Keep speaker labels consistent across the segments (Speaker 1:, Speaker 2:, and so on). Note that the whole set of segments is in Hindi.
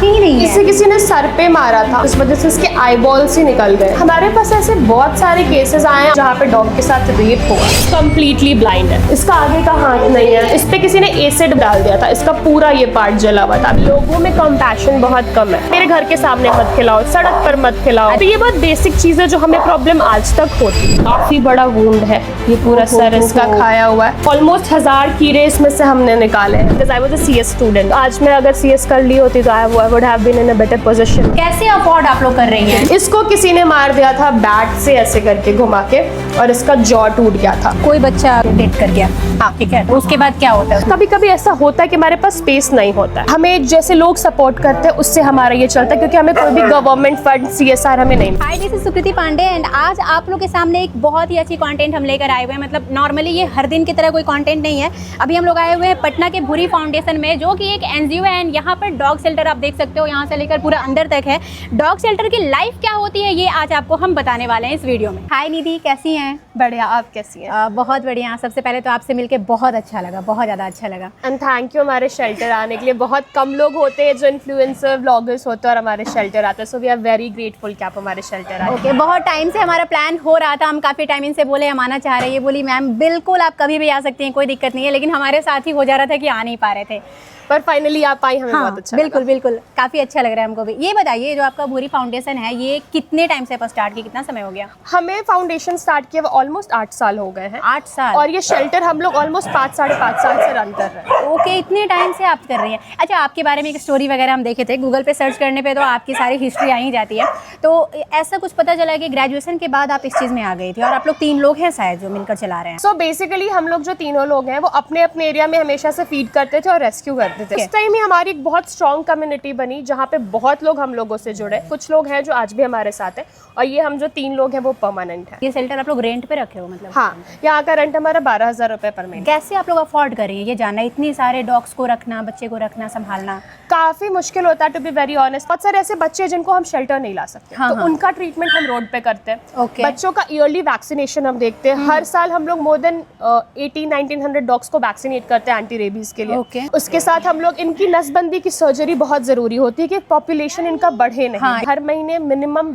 Speaker 1: आंखें ही नहीं है।
Speaker 2: इसे किसी ने सर पे मारा था, उस वजह से इसके आई बॉल्स ही निकल गए। हमारे पास ऐसे बहुत सारे केसेस आए हैं जहाँ पे डॉग के साथ रेप हुआ। कंप्लीटली ब्लाइंड है, इसका आगे का हाथ नहीं है, इस पे किसी ने एसिड डाल दिया था, इसका पूरा ये पार्ट जला हुआ था। लोगों में कंपैशन बहुत कम है। मेरे घर के सामने मत खिलाओ, सड़क पर मत खिलाओ। तो ये बहुत बेसिक चीजें जो हमें प्रॉब्लम आज तक होती है। काफी बड़ा वुंड है, ये पूरा सर इसका खाया हुआ है। ऑलमोस्ट 1000 कीड़े इसमें से हमने निकाले हैं। Because I was a CS student. आज मैं अगर CS कर ली होती तो I would have been in a better position.
Speaker 1: कैसे अफोर्ड आप लोग कर रही हैं?
Speaker 2: इसको किसी ने मार दिया था बैट से ऐसे करके घुमा के, और इसका जॉ टूट गया था।
Speaker 1: कोई बच्चा डेट कर गया, हाँ ठीक है, तो उसके बाद क्या होता है?
Speaker 2: कभी कभी ऐसा होता है कि हमारे पास स्पेस नहीं होता है। हमें जैसे लोग सपोर्ट करते हैं उससे हमारा ये चलता है, क्योंकि हमें कोई भी गवर्नमेंट फंड CSR हमें नहीं।
Speaker 1: Hi, this is Sukriti Pandey and आज आप लोग के सामने एक बहुत ही अच्छी कंटेंट हम लेकर आए हुए हैं। मतलब नॉर्मली ये हर दिन की तरह कोई कंटेंट नहीं है। अभी हम लोग आए हुए हैं पटना के भूरी फाउंडेशन में, जो कि एक NGO है एंड यहाँ पर डॉग शेल्टर आप देख सकते हो, यहाँ से लेकर पूरा अंदर तक है। डॉग शेल्टर की लाइफ क्या होती है ये आज आपको हम बताने वाले हैं इस वीडियो में। हाय निधि, कैसी हैं?
Speaker 2: बढ़िया, आप कैसी हैं?
Speaker 1: बहुत बढ़िया। सबसे पहले तो आपसे मिलके बहुत अच्छा लगा, बहुत ज़्यादा अच्छा लगा।
Speaker 2: एंड थैंक यू हमारे शेल्टर आने के लिए। बहुत कम लोग होते हैं जो इन्फ्लुएंसर ब्लॉगर्स होते हैं और हमारे शेल्टर आते हैं, so we are very grateful कि आप हमारे शेल्टर आए।
Speaker 1: ओके, बहुत टाइम से हमारा प्लान हो रहा था, हम काफ़ी टाइम इनसे बोले हम आना चाह रहे हैं। ये बोली मैम बिल्कुल आप कभी भी आ सकती हैं, कोई दिक्कत नहीं है, लेकिन हमारे साथ ही हो जा रहा था कि आ नहीं पा रहे थे।
Speaker 2: पर फाइनली आप आई, हमें बहुत अच्छा
Speaker 1: बिल्कुल बिल्कुल, काफ़ी अच्छा लग रहा है हमको भी। ये बताइए, जो आपका भूरी फाउंडेशन है ये कितने टाइम से स्टार्ट किया, कितना समय हो गया?
Speaker 2: हमें फाउंडेशन स्टार्ट किया ऑलमोस्ट 8 साल हो गए हैं।
Speaker 1: 8 साल?
Speaker 2: और ये शेल्टर हम लोग ऑलमोस्ट 5 साढ़े 5 साल से रन कर रहे हैं।
Speaker 1: ओके, इतने टाइम से आप कर रही हैं। अच्छा, आपके बारे में एक स्टोरी वगैरह हम देखे थे, गूगल पे सर्च करने पे तो आपकी सारी हिस्ट्री आ ही जाती है। तो ऐसा कुछ पता चला कि ग्रेजुएशन के बाद आप इस चीज़ में आ गई थी, और आप लोग 3 लोग हैं शायद जो मिलकर चला रहे हैं।
Speaker 2: सो बेसिकली हम लोग जो तीनों लोग हैं वो अपने अपने एरिया में हमेशा से फीड करते थे और रेस्क्यू करते थे। इस टाइम ही हमारी एक बहुत स्ट्रॉन्ग कम्युनिटी बनी जहाँ पे बहुत लोग हम लोगों से जुड़े। कुछ लोग हैं जो आज भी हमारे साथ हैं, और ये हम जो 3 लोग हैं वो परमानेंट है।
Speaker 1: ये शेल्टर आप लोग रेंट पे रखे हो मतलब?
Speaker 2: हाँ, यहाँ का रेंट हमारा 12,000 रुपये पर महीने।
Speaker 1: कैसे आप लोग अफोर्ड कर रही है ये जानना, इतनी सारे डॉग्स को रखना, बच्चे को रखना, संभालना?
Speaker 2: काफी मुश्किल होता है टू बी वेरी ऑनेस्ट। बहुत सारे ऐसे बच्चे जिनको हम शेल्टर नहीं ला सकते,
Speaker 1: हाँ,
Speaker 2: तो
Speaker 1: हाँ।
Speaker 2: उनका ट्रीटमेंट हम रोड पे करते हैं।
Speaker 1: ओके।
Speaker 2: बच्चों का ईयरली वैक्सीनेशन हम देखते हैं। हर साल हम लोग मोर देन 1800-1900 डॉग्स को वैक्सीनेट करते हैं एंटी रेबीज के लिए।
Speaker 1: ओके।
Speaker 2: उसके साथ हम लोग इनकी नसबंदी की सर्जरी बहुत जरूरी होती है कि पॉपुलेशन इनका बढ़े नहीं।
Speaker 1: हाँ।
Speaker 2: हर महीने मिनिमम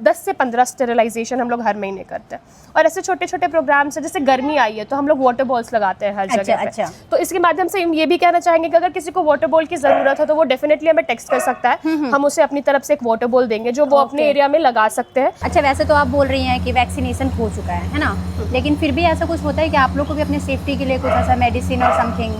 Speaker 2: 10 से 15 स्टेरिलाइजेशन हम लोग हर महीने करते हैं। और ऐसे छोटे छोटे प्रोग्राम्स है, जैसे गर्मी आई है तो हम लोग वाटर बॉल्स लगाते हैं हर जगह पे।
Speaker 1: अच्छा।
Speaker 2: तो इसके माध्यम से हम ये भी कहना चाहेंगे कि अगर किसी को वाटर बॉल की जरूरत है तो वो डेफिनेटली हमें टेक्स्ट कर सकता है। हम उसे अपनी तरफ से एक वाटर बॉल देंगे जो वो अपने एरिया में लगा सकते हैं।
Speaker 1: अच्छा, वैसे तो आप बोल रही हैं कि वैक्सीनेशन हो चुका है ना, लेकिन फिर भी ऐसा कुछ होता है कि आप लोग को भी अपने सेफ्टी के लिए कुछ ऐसा मेडिसिन और समथिंग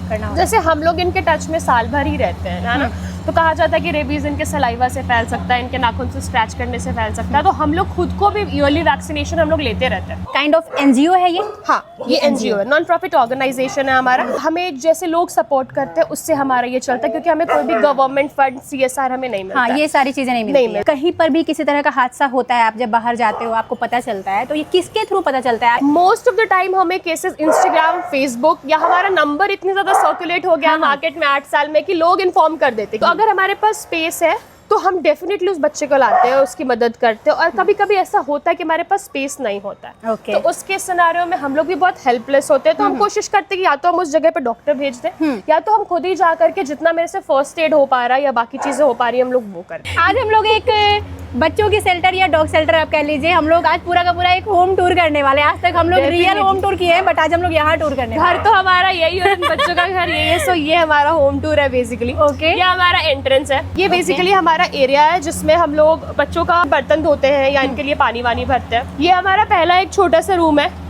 Speaker 1: करना होता है?
Speaker 2: जैसे हम लोग इनके टच में साल भर ही रहते हैं ना, तो कहा जाता है कि रेबीज इनके सलाइवा से फैल सकता है, इनके नाखून से स्क्रैच करने से फैल सकता है। तो हम लोग खुद को भी ईयरली वैक्सीनेशन हम लोग लेते रहते हैं।
Speaker 1: काइंड ऑफ NGO है ये?
Speaker 2: हाँ, ये NGO है, नॉन प्रॉफिट ऑर्गेनाइजेशन है हमारा। हमें जैसे लोग सपोर्ट करते हैं उससे हमारा ये चलता है, क्योंकि हमें कोई भी गवर्नमेंट फंड CSR हमें नहीं मिलता।
Speaker 1: हाँ, ये सारी चीजें नहीं मिलती हैं। कहीं पर भी किसी तरह का हादसा होता है, आप जब बाहर जाते हो आपको पता चलता है, तो ये किसके थ्रू पता चलता है?
Speaker 2: मोस्ट ऑफ द टाइम हमें केसेस इंस्टाग्राम, फेसबुक, या हमारा नंबर इतनी ज्यादा सर्कुलेट हो गया मार्केट में 8 साल में कि लोग इन्फॉर्म कर देते। तो अगर हमारे पास स्पेस है तो हम डेफिनेटली उस बच्चे को लाते हैं, उसकी मदद करते हैं। और कभी कभी ऐसा होता है कि हमारे पास स्पेस नहीं होता है,
Speaker 1: ओके।
Speaker 2: तो उसके सिनेरियो में हम लोग भी बहुत हेल्पलेस होते हैं। तो हम कोशिश करते हैं कि या तो हम उस जगह पे डॉक्टर भेज दें, या तो हम खुद ही जा करके जितना मेरे से फर्स्ट एड हो पा रहा है या बाकी चीजें हो पा रही है हम लोग वो करें।
Speaker 1: आज हम लोग एक बच्चों की शेल्टर या डॉग शेल्टर आप कह लीजिए, हम लोग आज पूरा का पूरा एक होम टूर करने वाले हैं। आज तक हम लोग रियल होम टूर किए हैं, बट आज हम लोग यहाँ टूर करने वाले हैं।
Speaker 2: घर तो हमारा यही है, बच्चों का घर यही है। सो ये हमारा होम टूर है बेसिकली।
Speaker 1: ओके।
Speaker 2: ये हमारा एंट्रेंस है। ये बेसिकली हमारा एरिया है जिसमें हम लोग बच्चों का बर्तन धोते हैं या इनके लिए पानी वानी भरते हैं। ये हमारा पहला एक छोटा सा रूम है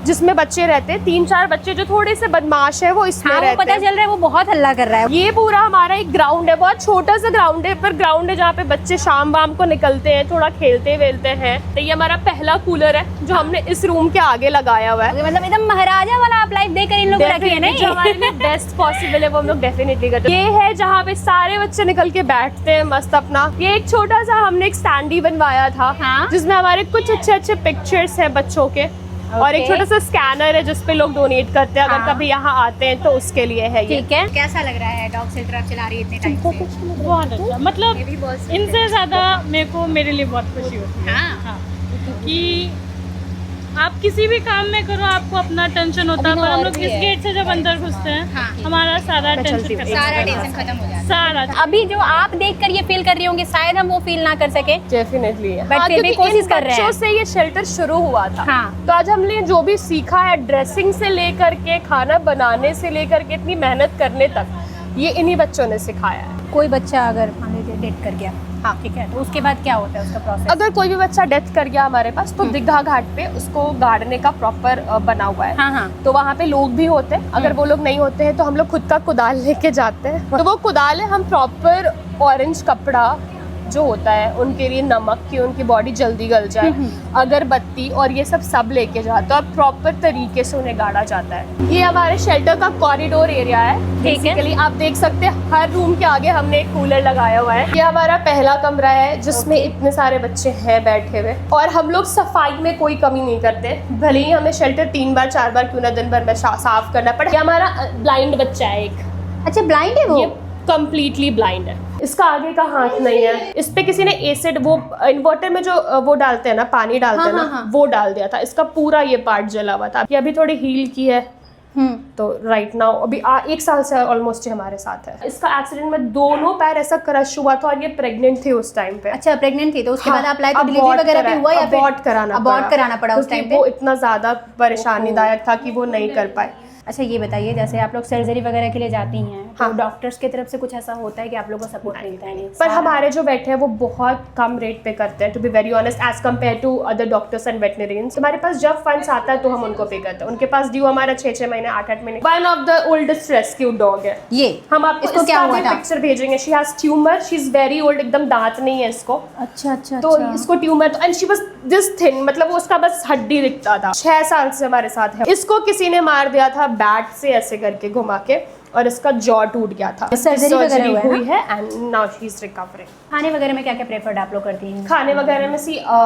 Speaker 2: जिसमें बच्चे रहते हैं। 3-4 बच्चे जो थोड़े से बदमाश है वो इसमें रहते हैं।
Speaker 1: पता चल रहा है वो बहुत हल्ला कर रहा है।
Speaker 2: ये पूरा हमारा एक ग्राउंड है, बहुत छोटा सा ग्राउंड है, पर ग्राउंड है जहाँ पे बच्चे शाम वाम को निकलते हैं, थोड़ा खेलते वेलते हैं। तो ये हमारा पहला कूलर है जो हमने इस रूम के आगे लगाया हुआ है।
Speaker 1: मतलब एकदम महाराजा वाला आप लाइफ देकर इन लोगों को रखी है नहीं?
Speaker 2: जो हमारे लिए बेस्ट पॉसिबल है वो हम लोग डेफिनेटली करते हैं। ये है जहाँ पे सारे बच्चे निकल के बैठते हैं मस्त अपना। ये एक छोटा सा हमने एक स्टैंडी बनवाया था, जिसमें हमारे कुछ अच्छे अच्छे पिक्चर्स हैं बच्चों के। और एक छोटा सा स्कैनर है जिसपे लोग डोनेट करते हैं अगर कभी यहाँ आते हैं तो उसके लिए है ये।
Speaker 1: ठीक है, कैसा लग रहा है डॉग शेल्टर आप चला रही है इतने टाइम से?
Speaker 3: बहुत अच्छा, मतलब इनसे ज़्यादा मेरे लिए बहुत खुशी होती है।
Speaker 1: हाँ।
Speaker 3: कि आप किसी भी काम में करो आपको अपना टेंशन होता है, पर हम लोग इस गेट से जब अंदर घुसते हैं हमारा सारा टेंशन खत्म हो जाता है। सारा
Speaker 1: अभी जो आप देखकर ये फील कर रही होंगी शायद हम वो फील ना कर सके,
Speaker 2: डेफिनेटली
Speaker 1: बट फिर भी कोशिश कर रहे हैं।
Speaker 2: बच्चों से ये शेल्टर शुरू हुआ था।
Speaker 1: हाँ।
Speaker 2: तो आज हमने जो भी सीखा है, ड्रेसिंग से लेकर के खाना बनाने से लेकर के इतनी मेहनत करने तक, ये इन्हीं बच्चों ने सिखाया है।
Speaker 1: कोई बच्चा अगर मान लीजिए डेथ कर गया, हाँ ठीक है, तो उसके बाद क्या होता है उसका प्रोसेस?
Speaker 2: अगर कोई भी बच्चा डेथ कर गया हमारे पास, तो दीघा घाट पे उसको गाड़ने का प्रॉपर बना हुआ है।
Speaker 1: हाँ हाँ।
Speaker 2: तो वहाँ पे लोग भी होते हैं, अगर वो लोग नहीं होते हैं तो हम लोग खुद का कुदाल लेके जाते हैं। तो वो कुदाल है, हम प्रॉपर ऑरेंज कपड़ा जो होता है उनके लिए, नमक की उनकी बॉडी जल्दी गल जाए, अगरबत्ती और ये सब लेके जाते हैं और प्रॉपर तरीके से उन्हें गाड़ा जाता है। ये हमारे शेल्टर का कॉरिडोर एरिया है।
Speaker 1: ठीक है।
Speaker 2: बेसिकली आप देख सकते हैं हर रूम के आगे हमने एक कूलर लगाया हुआ है। ये हमारा पहला कमरा है जिसमें इतने सारे बच्चे हैं बैठे हुए, और हम लोग सफाई में कोई कमी नहीं करते। भले ही हमें शेल्टर 3 बार 4 बार क्यों ना दिन भर में साफ करना पड़े। ये हमारा ब्लाइंड बच्चा है एक।
Speaker 1: अच्छा, ब्लाइंड है वो?
Speaker 2: ये कंप्लीटली ब्लाइंड है, इसका आगे का हाथ नहीं है। इस पे किसी ने एसिड, वो इन्वर्टर में जो वो डालते हैं ना, पानी डालते हैं ना, वो डाल दिया था। इसका पूरा ये पार्ट जला हुआ था। ये अभी थोड़ी हील की है, तो राइट नाउ अभी 1 साल से ऑलमोस्ट हमारे साथ है। इसका एक्सीडेंट में दोनों पैर ऐसा क्रश हुआ था और ये प्रेग्नेंट थी उस टाइम पे।
Speaker 1: अच्छा, प्रेग्नेंट थी, तो उसके बाद आप लाए तो
Speaker 2: abort
Speaker 1: डिलीवरी वगैरह भी हुआ या फिर
Speaker 2: अबॉर्ट कराना
Speaker 1: पड़ा उस टाइम पे?
Speaker 2: वो इतना ज्यादा परेशानीदायक था कि वो नहीं कर पाए।
Speaker 1: अच्छा, ये बताइए, जैसे आप लोग सर्जरी वगैरह के लिए जाती हैं, तो डॉक्टर्स की तरफ से कुछ ऐसा होता है कि आप लोगों को सपोर्ट मिलता है? नहीं,
Speaker 2: पर हमारे जो बैठे हैं वो बहुत कम रेट पे करते हैं, to be very honest, as compare to other doctors and veterinarians. हमारे पास जब फंड्स आता है तो हम उनको पे करते हैं। उनके पास ड्यू हमारा 6 महीने 8 महीने। One of the oldest rescue dog है ये। हम आपको
Speaker 1: इसको क्या हुआ था?
Speaker 2: पिक्चर भेजेंगे। She has tumour, she is very old, एकदम दांत नहीं है इसको।
Speaker 1: अच्छा अच्छा।
Speaker 2: तो इसको tumour, and she was this thin, मतलब वो उसका बस हड्डी दिखता था। 6 साल से हमारे साथ है। इसको किसी ने मार दिया था बैट से ऐसे करके घुमा के, और इसका जॉ टूट गया था।
Speaker 1: सर्जरी
Speaker 2: हुई है and now she is recovering.
Speaker 1: खाने वगैरह में क्या क्या प्रेफर्ड आप लोग करती हैं?
Speaker 2: खाने वगैरह में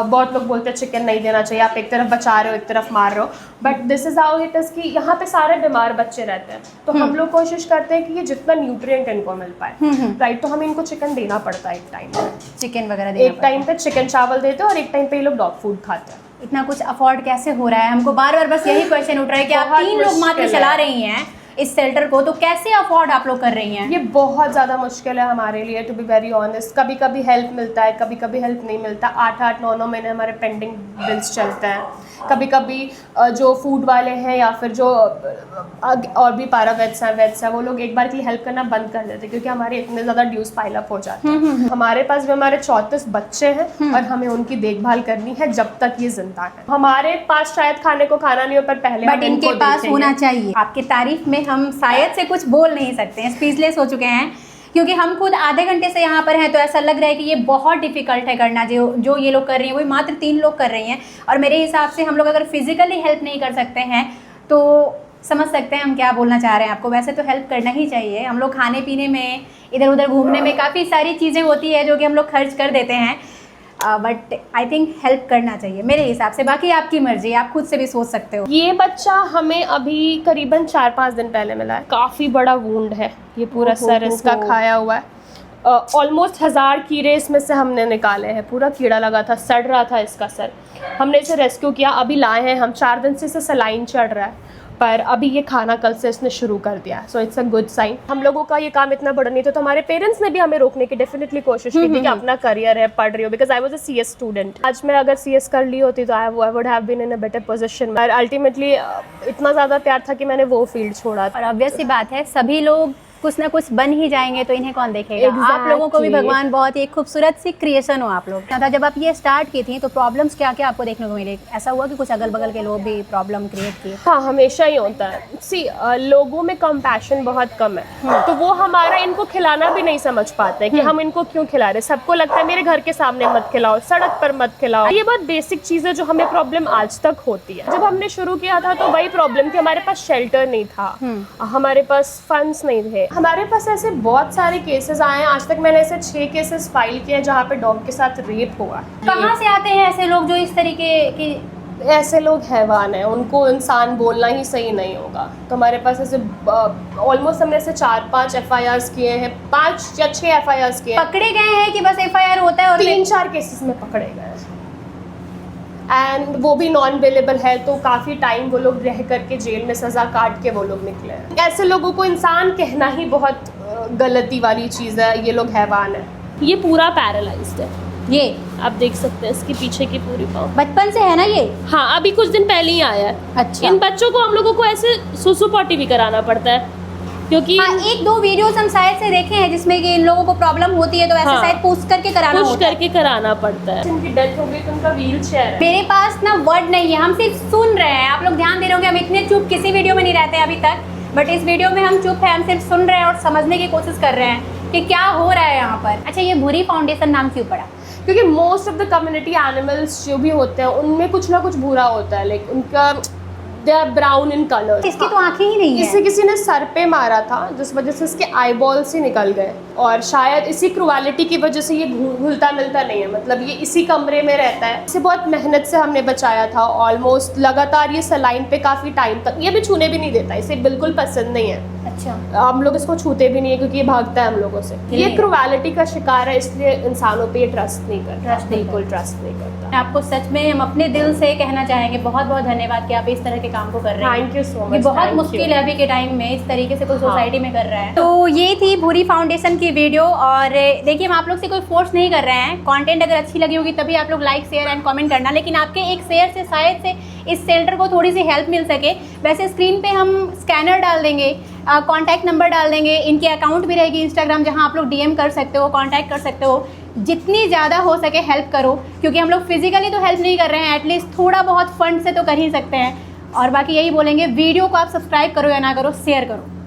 Speaker 2: बहुत लोग बोलते हैं चिकन नहीं देना चाहिए, आप एक तरफ बचा रहे हो एक तरफ मार रहे हो, but this is how it is कि यहाँ पे सारे बीमार बच्चे रहते हैं, तो हम लोग कोशिश करते हैं कि ये जितना न्यूट्रिएंट इनको मिल पाए, राइट। तो हमें इनको चिकन देना पड़ता है एक टाइम पे,
Speaker 1: चिकन वगैरह
Speaker 2: एक टाइम पे चिकन चावल देते हैं और एक टाइम पे ये लोग डॉग फूड खाते हैं।
Speaker 1: इतना कुछ अफोर्ड कैसे हो रहा है? हमको बार बार बस यही क्वेश्चन उठ रहा है कि आप 3 लोग मात्र चला रही हैं इस शेल्टर को, तो कैसे अफोर्ड आप लोग कर रही हैं?
Speaker 2: ये बहुत ज़्यादा मुश्किल है हमारे लिए, टू बी वेरी ऑनेस्ट। कभी कभी हेल्प मिलता है, कभी कभी हेल्प नहीं मिलता। 8-9 महीने हमारे पेंडिंग बिल्स चलते हैं। कभी कभी जो फूड वाले हैं या फिर जो और भी पारा वेट्स हैं, वो लोग एक बार के लिए हेल्प करना बंद कर देते हैं क्योंकि हमारे इतने ज़्यादा ड्यूज पाइल अप हो जाते हैं। हमारे पास भी हमारे 34 बच्चे हैं और हमें उनकी देखभाल करनी है जब तक ये जिंदा है। हमारे पास शायद खाने को खाना नहीं हो, पर पहले
Speaker 1: बट इनके पास होना चाहिए। आपकी तारीफ में हम शायद से कुछ बोल नहीं सकते हैं, स्पीचलेस हो चुके हैं, क्योंकि हम खुद आधे घंटे से यहाँ पर हैं, तो ऐसा लग रहा है कि ये बहुत डिफिकल्ट है करना। जो ये लोग कर रही हैं वही मात्र 3 लोग कर रही हैं, और मेरे हिसाब से हम लोग अगर फिजिकली हेल्प नहीं कर सकते हैं तो समझ सकते हैं हम क्या बोलना चाह रहे हैं आपको। वैसे तो हेल्प करना ही चाहिए। हम लोग खाने पीने में, इधर उधर घूमने में काफ़ी सारी चीज़ें होती है जो कि हम लोग खर्च कर देते हैं, बट आई थिंक हेल्प करना चाहिए मेरे हिसाब से। बाकी आपकी मर्जी, आप खुद से भी सोच सकते हो।
Speaker 2: ये बच्चा हमें अभी करीबन 4-5 दिन पहले मिला है। काफ़ी बड़ा वूंड है, ये पूरा सर इसका खाया हुआ है। ऑलमोस्ट 1000 कीड़े इसमें से हमने निकाले हैं। पूरा कीड़ा लगा था, सड़ रहा था इसका सर। हमने इसे रेस्क्यू किया, अभी लाए हैं हम। 4 दिन से इसे सलाइन चढ़ रहा है, पर अभी ये खाना कल से इसने शुरू कर दिया, so it's a good sign. हम लोगों का ये काम इतना बड़ा नहीं था, तो हमारे पेरेंट्स ने भी हमें रोकने की डेफिनेटली कोशिश की थी कि अपना करियर है, पढ़ रही हो, because I was a CS student. आज मैं अगर CS कर ली होती तो I would have been in a better position. और अल्टीमेटली इतना ज़्यादा प्यार था कि मैंने वो फील्ड छोड़ा।
Speaker 1: और ऑब्वियस सी बात है, सभी लोग कुछ ना कुछ बन ही जाएंगे, तो इन्हें कौन देखेगा? आप लोगों को भी भगवान बहुत ही खूबसूरत सी क्रिएशन हो आप लोग। था जब आप ये स्टार्ट की थी तो प्रॉब्लम्स क्या क्या आपको देखने को मिले? ऐसा हुआ कि कुछ अगल बगल के लोग भी प्रॉब्लम क्रिएट किए?
Speaker 2: हाँ, हमेशा ही होता है। सी लोगों में कंपैशन बहुत कम है, तो वो हमारा इनको खिलाना भी नहीं समझ पाते कि हम इनको क्यों खिला रहे। सबको लगता है मेरे घर के सामने मत खिलाओ, सड़क पर मत खिलाओ। ये बहुत बेसिक चीज़ है जो हमें प्रॉब्लम आज तक होती है। जब हमने शुरू किया था तो वही प्रॉब्लम थी, हमारे पास शेल्टर नहीं था, हमारे पास फंड्स नहीं थे। हमारे पास ऐसे बहुत सारे केसेस आए हैं। आज तक मैंने ऐसे 6 केसेस फाइल किए हैं जहाँ पे डॉग के साथ रेप हुआ है।
Speaker 1: कहाँ से आते हैं ऐसे लोग जो इस तरीके की?
Speaker 2: ऐसे लोग हैवान हैं, उनको इंसान बोलना ही सही नहीं होगा। तो हमारे पास ऐसे ऑलमोस्ट हमने ऐसे 4-5 FIRs किए हैं, 5 या 6 FIRs किए हैं।
Speaker 1: पकड़े गए हैं कि बस FIR होता है? और
Speaker 2: 3-4 केसेस में पकड़े गए हैं। एंड वो भी नॉन अवेलेबल है, तो काफ़ी टाइम वो लोग रह करके जेल में सज़ा काट के वो लोग निकले हैं। ऐसे लोगों को इंसान कहना ही बहुत गलती वाली चीज़ है, ये लोग हैवान है।
Speaker 4: ये पूरा पैरालाइज्ड है,
Speaker 1: ये
Speaker 4: आप देख सकते हैं इसके पीछे की पूरी पाँव।
Speaker 1: बचपन से है ना ये?
Speaker 4: हाँ, अभी कुछ दिन पहले ही आया है।
Speaker 1: अच्छा।
Speaker 4: इन बच्चों को हम लोगों को ऐसे सुसु पॉटी भी कराना पड़ता है, क्योंकि
Speaker 1: हाँ, एक दो वीडियोस हम शायद से देखे हैं जिसमें कि इन लोगों को प्रॉब्लम होती है तो ऐसे
Speaker 4: हाँ,
Speaker 1: शायद पुश करके कराना
Speaker 4: पुश
Speaker 1: होता है।
Speaker 4: करके कराना पड़ता है।
Speaker 2: जिनकी डेथ हो गई तो उनका व्हील चेयर है।
Speaker 1: मेरे पास ना वर्ड नहीं है, हम सिर्फ सुन रहे हैं। आप लोग ध्यान दे रहे होंगे, हम इतने चुप किसी वीडियो में नहीं रहते अभी तक, बट इस वीडियो में हम चुप है, हम सिर्फ सुन रहे हैं और समझने की कोशिश कर रहे हैं कि क्या हो रहा है यहाँ पर। अच्छा, ये भूरी फाउंडेशन नाम क्यों पड़ा?
Speaker 2: क्योंकि most of the community animals जो भी होते हैं उनमें कुछ ना कुछ बुरा होता है, लाइक उनका they are brown in colour.
Speaker 1: इसकी तो आंखें ही नहीं है।
Speaker 2: इसे किसी ने सर पे मारा था जिस वजह से इसके आई बॉल्स ही निकल गए, और शायद इसी क्रुएलिटी की वजह से ये घुलता मिलता नहीं है, मतलब ये इसी कमरे में रहता है। इसे बहुत मेहनत से हमने बचाया था, ऑलमोस्ट लगातार ये सलाइन पे काफ़ी टाइम तक, ये भी छूने भी नहीं देता, इसे बिल्कुल पसंद नहीं है।
Speaker 1: अच्छा,
Speaker 2: हम लोग इसको छूते भी नहीं है क्योंकि ये भागता है हम लोगों से। ये क्रुएलिटी का शिकार है, इसलिए इंसानों पे ये ट्रस्ट नहीं करता, बिल्कुल ट्रस्ट नहीं करता।
Speaker 1: आपको सच में हम अपने दिल से कहना चाहेंगे बहुत बहुत धन्यवाद कि आप इस तरह के काम को कर रहे हैं।
Speaker 2: थैंक यू सो
Speaker 1: ये
Speaker 2: मच।
Speaker 1: बहुत मुश्किल है अभी के टाइम में इस तरीके से कोई सोसाइटी में कर रहा है। तो ये थी भूरी फाउंडेशन की वीडियो, और देखिए हम आप लोग से कोई फोर्स नहीं कर रहे हैं। कंटेंट अगर अच्छी लगी होगी तभी आप लोग लाइक शेयर एंड कमेंट करना, लेकिन आपके एक शेयर से शायद से इस शेल्टर को थोड़ी सी हेल्प मिल सके। वैसे स्क्रीन पे हम स्कैनर डाल देंगे, कॉन्टैक्ट नंबर डाल देंगे, इनकी अकाउंट भी रहेगी इंस्टाग्राम जहाँ आप लोग DM कर सकते हो, कॉन्टैक्ट कर सकते हो। जितनी ज़्यादा हो सके हेल्प करो, क्योंकि हम लोग फिजिकली तो हेल्प नहीं कर रहे हैं, एटलीस्ट थोड़ा बहुत फंड से तो कर ही सकते हैं। और बाकी यही बोलेंगे, वीडियो को आप सब्सक्राइब करो या ना करो, शेयर करो।